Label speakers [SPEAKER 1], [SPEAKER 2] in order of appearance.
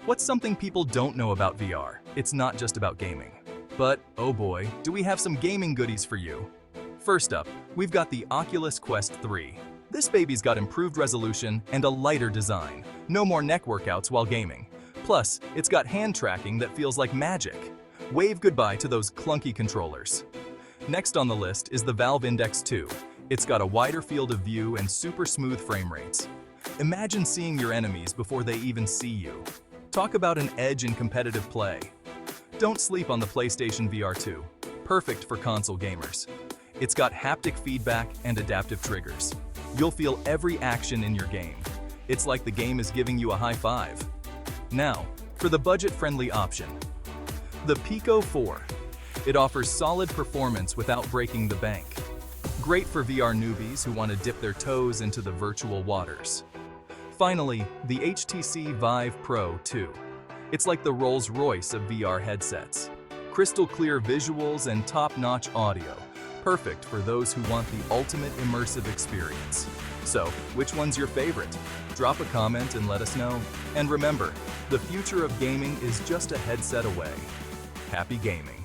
[SPEAKER 1] What's something people don't know about VR? It's not just about gaming. But, oh boy, do we have some gaming goodies for you. First up, we've got the Oculus Quest 3. This baby's got improved resolution and a lighter design. No more neck workouts while gaming. Plus, it's got hand tracking that feels like magic. Wave goodbye to those clunky controllers. Next on the list is the Valve Index 2. It's got a wider field of view and super smooth frame rates. Imagine seeing your enemies before they even see you. Talk about an edge in competitive play. Don't sleep on the PlayStation VR 2. Perfect for console gamers. It's got haptic feedback and adaptive triggers. You'll feel every action in your game. It's like the game is giving you a high five. Now, for the budget-friendly option. The Pico 4. It offers solid performance without breaking the bank. Great for VR newbies who want to dip their toes into the virtual waters. Finally, the HTC Vive Pro 2. It's like the Rolls-Royce of VR headsets. Crystal clear visuals and top-notch audio. Perfect for those who want the ultimate immersive experience. So, which one's your favorite? Drop a comment and let us know. And remember, the future of gaming is just a headset away. Happy gaming.